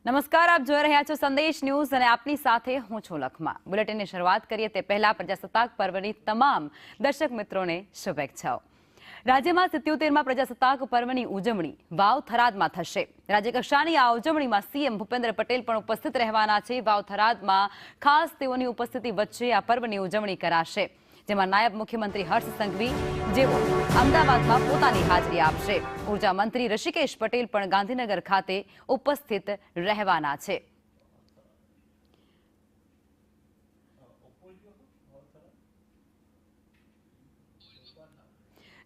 નમસ્કાર, આપ જોઈ રહ્યા છો સંદેશ ન્યૂઝ અને આપની સાથે હું છું લખમા। બુલેટિનની શરૂઆત કરીએ તે પહેલા પ્રજાસત્તાક પર્વની તમામ દર્શક મિત્રોને શુભેચ્છાઓ। રાજ્યમાં 77મા પ્રજાસત્તાક પર્વની ઉજવણી વાવ થરાદમાં થશે। રાજ્યકક્ષાની આ ઉજવણીમાં સીએમ ભૂપેન્દ્ર પટેલ પણ ઉપસ્થિત રહેવાના છે। વાવ થરાદમાં ખાસ તેઓની ઉપસ્થિતિ વચ્ચે આ પર્વની ઉજવણી કરાશે, જેમાં નાયબ મુખ્યમંત્રી હર્ષ સંઘવી જેઓ અમદાવાદમાં પોતાની હાજરી આપશે। ઉર્જા મંત્રી ઋષિકેશ પટેલ પણ ગાંધીનગર ખાતે ઉપસ્થિત રહેવાના છે।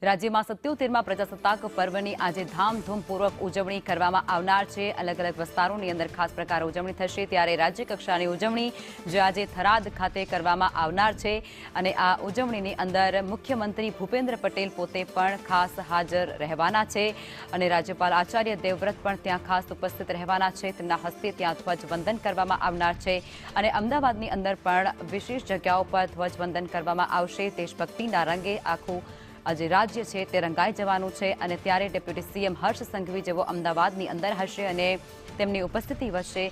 રાજ્યમાં 77મા પ્રજાસત્તાક પર્વની આજે ધામધૂમપૂર્વક ઉજવણી કરવામાં આવનાર છે। અલગ અલગ વિસ્તારોની અંદર ખાસ પ્રકારે ઉજવણી થશે, ત્યારે રાજ્યકક્ષાની ઉજવણી જે આજે થરાદ ખાતે કરવામાં આવનાર છે અને આ ઉજવણીની અંદર મુખ્યમંત્રી ભૂપેન્દ્ર પટેલ પોતે પણ ખાસ હાજર રહેવાના છે અને રાજ્યપાલ આચાર્ય દેવવ્રત પણ ત્યાં ખાસ ઉપસ્થિત રહેવાના છે। તેમના હસ્તે ત્યાં ધ્વજવંદન કરવામાં આવનાર છે અને અમદાવાદની અંદર પણ વિશેષ જગ્યાઓ પર ધ્વજવંદન કરવામાં આવશે। દેશભક્તિના રંગે આખું આજે રાજ્ય છે તે રંગાઈ જવાનું છે અને ત્યારે ડેપ્યુટી સીએમ હર્ષ સંઘવી જેઓ અમદાવાદની અંદર હશે અને તેમની ઉપસ્થિતિ વચ્ચે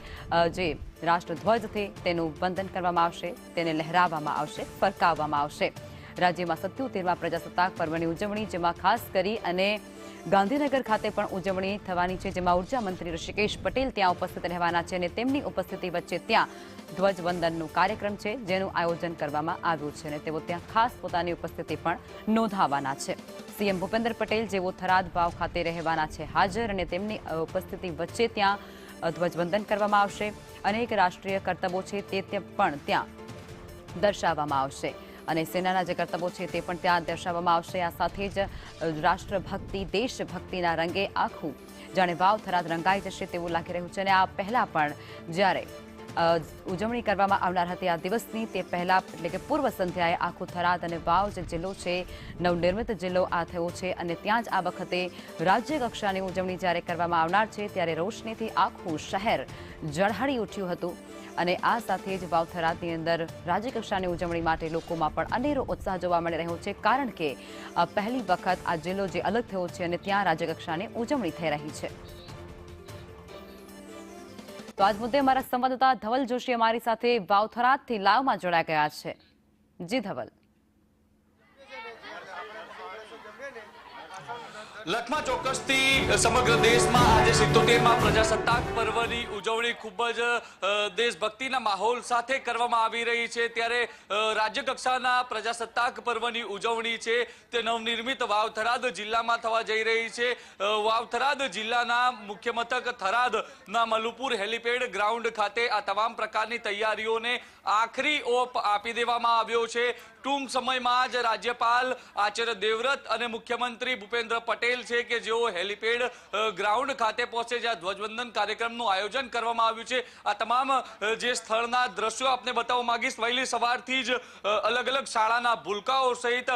જે રાષ્ટ્રધ્વજ છે તેનું વંદન કરવામાં આવશે, તેને લહેરાવવામાં આવશે, ફરકાવવામાં આવશે। રાજ્યમાં 77મા પ્રજાસત્તાક પર્વની ઉજવણી, જેમાં ખાસ કરી અને ગાંધીનગર ખાતે પણ ઉજવણી થવાની છે, જેમાં ઉર્જા મંત્રી ઋષિકેશ પટેલ ત્યાં ઉપસ્થિત રહેવાના છે અને તેમની ઉપસ્થિતિ વચ્ચે ત્યાં ધ્વજવંદનનો કાર્યક્રમ છે જેનું આયોજન કરવામાં આવ્યું છે અને તેઓ ત્યાં ખાસ પોતાની ઉપસ્થિતિ પણ નોંધાવવાના છે। સીએમ ભૂપેન્દ્ર પટેલ જેઓ થરાદ વાવ ખાતે રહેવાના છે હાજર અને તેમની ઉપસ્થિતિ વચ્ચે ત્યાં ધ્વજવંદન કરવામાં આવશે। અનેક રાષ્ટ્રીય કરતબો છે તે પણ ત્યાં દર્શાવવામાં આવશે અને સેનાના જે કરતબો છે તે પણ ત્યાં દર્શાવવામાં આવશે। આ સાથે જ રાષ્ટ્રભક્તિ, દેશભક્તિના રંગે આખું જાણે વાવ થરાદ રંગાઈ જશે તેવું લાગી રહ્યું છે અને આ પહેલા પણ જ્યારે ઉજવણી કરવામાં આવનાર હતી આ દિવસની, તે પહેલા એટલે કે પૂર્વ સંધ્યાએ આખું થરાદ અને વાવ જે જિલ્લો છે, નવનિર્મિત જિલ્લો આ થયો છે અને ત્યાં જ આ વખતે રાજ્ય કક્ષાની ઉજવણી જ્યારે કરવામાં આવનાર છે ત્યારે રોશનીથી આખું શહેર ઝળહળી ઉઠ્યું હતું અને આ સાથે જ વાવ થરાદની અંદર રાજ્યકક્ષાની ઉજવણી માટે લોકોમાં પણ અનેરો ઉત્સાહ જોવા મળી રહ્યો છે, કારણ કે પહેલી વખત આ જિલ્લો જે અલગ થયો છે અને ત્યાં રાજ્યકક્ષાની ઉજવણી થઈ રહી છે। તો આજ મુદ્દે અમારા સંવાદદાતા ધવલ જોશી અમારી સાથે વાવ થરાદથી લાઈવમાં જોડાઈ ગયા છે। જી ધવલ। લખમા ચોક્કસથી સમગ્ર દેશમાં આજે 77મા પ્રજાસત્તાક પર્વની ઉજવણી ખૂબ જ દેશભક્તિના માહોલ સાથે કરવામાં આવી રહી છે, ત્યારે રાજ્ય કક્ષાના પ્રજાસત્તાક પર્વની ઉજવણી છે તે નવનિર્મિત વાવ થરાદ જિલ્લામાં થવા જઈ રહી છે। વાવ થરાદ જિલ્લાના મુખ્ય મથક થરાદના મલુપુર હેલિપેડ ગ્રાઉન્ડ ખાતે આ તમામ પ્રકારની તૈયારીઓને આખરી ઓપ આપી દેવામાં આવ્યો છે। ટૂંક સમયમાં જ રાજ્યપાલ આચાર્ય દેવવ્રત અને મુખ્યમંત્રી ભૂપેન્દ્ર પટેલ છે કે જેઓ હેલિપેડ ગ્રાઉન્ડ ખાતે પહોંચે, જ્યાં ધ્વજવંદન કાર્યક્રમનું આયોજન કરવામાં આવ્યું છે। આ તમામ જે સ્થળના દ્રશ્યો આપને બતાવવા માંગીશ। વહેલી સવારથી જ અલગ અલગ શાળાના ભૂલકાઓ સહિત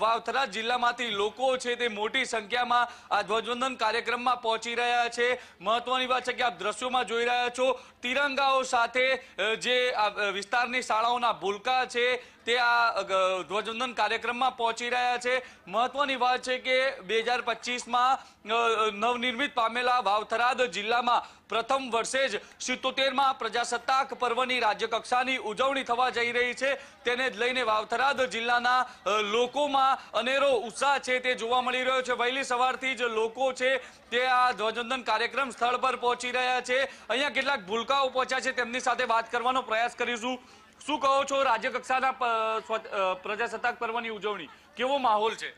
વાવ થરાદ જિલ્લામાંથી લોકો છે તે મોટી સંખ્યામાં આ ધ્વજવંદન કાર્યક્રમમાં પહોંચી રહ્યા છે। મહત્વની વાત છે કે આપ દ્રશ્યોમાં જોઈ રહ્યા છો તિરંગાઓ સાથે જે વિસ્તારની શાળાઓના ભૂલકા છે તે આ ધ્વજવંદન કાર્યક્રમમાં પહોંચી રહ્યા છે। મહત્વની વાત છે કે 2025માં નવનિર્મિત પામેલા વાવ થરાદ જિલ્લામાં પ્રથમ વર્ષે જ 77મા પ્રજાસત્તાક પર્વની રાજ્યકક્ષાની ઉજવણી થવા જઈ રહી છે, તેને જ લઈને વાવ થરાદ જિલ્લાના લોકોમાં અનેરો ઉત્સાહ છે તે જોવા મળી રહ્યો છે। વહેલી સવારથી જ લોકો છે તે આ ધ્વજવંદન કાર્યક્રમ સ્થળ પર પહોંચી રહ્યા છે। અહીંયા કેટલાક ભૂલકાઓ પહોંચ્યા છે, તેમની સાથે વાત કરવાનો પ્રયાસ કરીશું। શું કહો છો, રાજ્ય કક્ષાના પ્રજાસત્તાક પર્વની ઉજવણી કેવો માહોલ છે?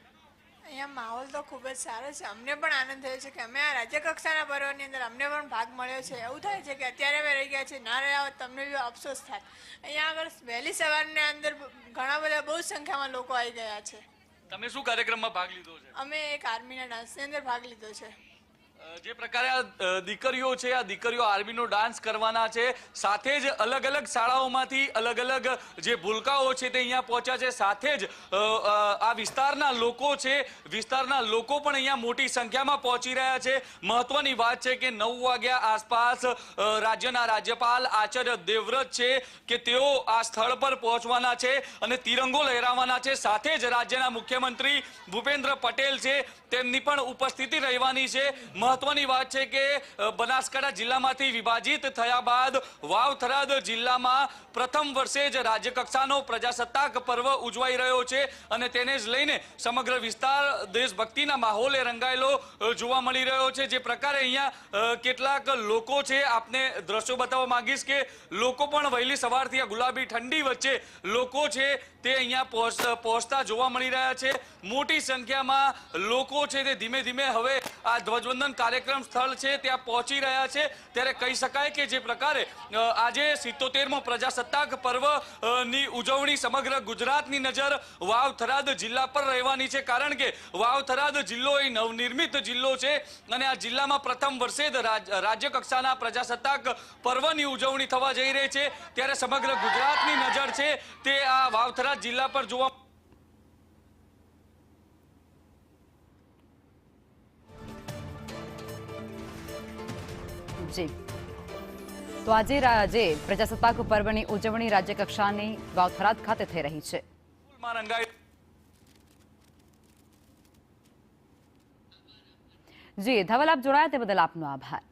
અહીંયા માહોલ તો ખૂબ જ સારો છે। અમને પણ આનંદ થયો છે કે અમે આ રાજ્ય કક્ષાના પર્વની અંદર અમને પણ ભાગ મળ્યો છે। એવું થાય છે કે અત્યારે અમે રહી ગયા છે, ના રહ્યા હોત તમને બી અફસોસ થાય। અહીંયા આગળ વહેલી સવારની અંદર ઘણા બધા બહુ સંખ્યામાં લોકો આવી ગયા છે। તમે શું કાર્યક્રમમાં ભાગ લીધો છે? અમે એક આર્મીના ડાન્સની અંદર ભાગ લીધો છે। જે પ્રકારે આ દીકરીઓ છે, આ દીકરીઓ આર્મીનો ડાન્સ કરવાના છે, સાથે જ અલગ અલગ શાળાઓમાંથી અલગ અલગ જે ભૂલકાઓ છે તે અહીંયા પહોંચ્યા છે, સાથે જ આ વિસ્તારના લોકો છે, વિસ્તારના લોકો પણ અહીંયા મોટી સંખ્યામાં પહોંચી રહ્યા છે। મહત્વની વાત છે કે 9 વાગ્યા આસપાસ રાજ્યના રાજ્યપાલ આચાર્ય દેવવ્રત છે કે તેઓ આ સ્થળ પર પહોંચવાના છે અને તિરંગો લહેરાવવાના છે। સાથે જ રાજ્યના મુખ્યમંત્રી ભૂપેન્દ્ર પટેલ છે તેમની પણ ઉપસ્થિતિ રહેવાની છે। મહત્વની વાત છે કે બનાસકાંઠા જિલ્લામાંથી વિભાજિત થયા બાદ વાવ થરાદ જિલ્લામાં પ્રથમ વર્ષે જ રાજ્ય કક્ષાનો પ્રજાસત્તાક પર્વ ઉજવાઈ રહ્યો છે અને તેને જ લઈને સમગ્ર વિસ્તાર દેશભક્તિના માહોલે રંગાયેલો જોવા મળી રહ્યો છે। જે પ્રકારે અહીંયા કેટલાક લોકો છે, આપને દ્રશ્યો બતાવવા માંગીશ કે લોકો પણ વહેલી સવારથી આ ગુલાબી ઠંડી વચ્ચે લોકો છે તે અહીંયા પહોંચતા જોવા મળી રહ્યા છે। મોટી સંખ્યામાં લોકો છે તે ધીમે ધીમે હવે આ ધ્વજવંદન કાર્યક્રમ સ્થળ છે ત્યાં પહોંચી રહ્યા છે। ત્યારે કહી શકાય કે જે પ્રકારે આજે 77મો પ્રજાસત્તાક પર્વની ઉજવણી સમગ્ર ગુજરાતની નજર વાવ થરાદ જિલ્લા પર રહેવાની છે, કારણ કે વાવ થરાદ જિલ્લો એ નવનિર્મિત જિલ્લો છે અને આ જિલ્લામાં પ્રથમ વર્ષે જ રાજ્ય કક્ષાના પ્રજાસત્તાક પર્વની ઉજવણી થવા જઈ રહી છે। ત્યારે સમગ્ર ગુજરાતની નજર છે તે આ વાવ થરાદ જિલ્લા પર જોવા જી તો આજે પ્રજાસત્તાક પર્વની ઉજવણી રાજ્ય કક્ષાની વાવ થરાદ ખાતે થઈ રહી છે। જી ધવલ, આપ જોડાયા તે બદલ આપનો આભાર।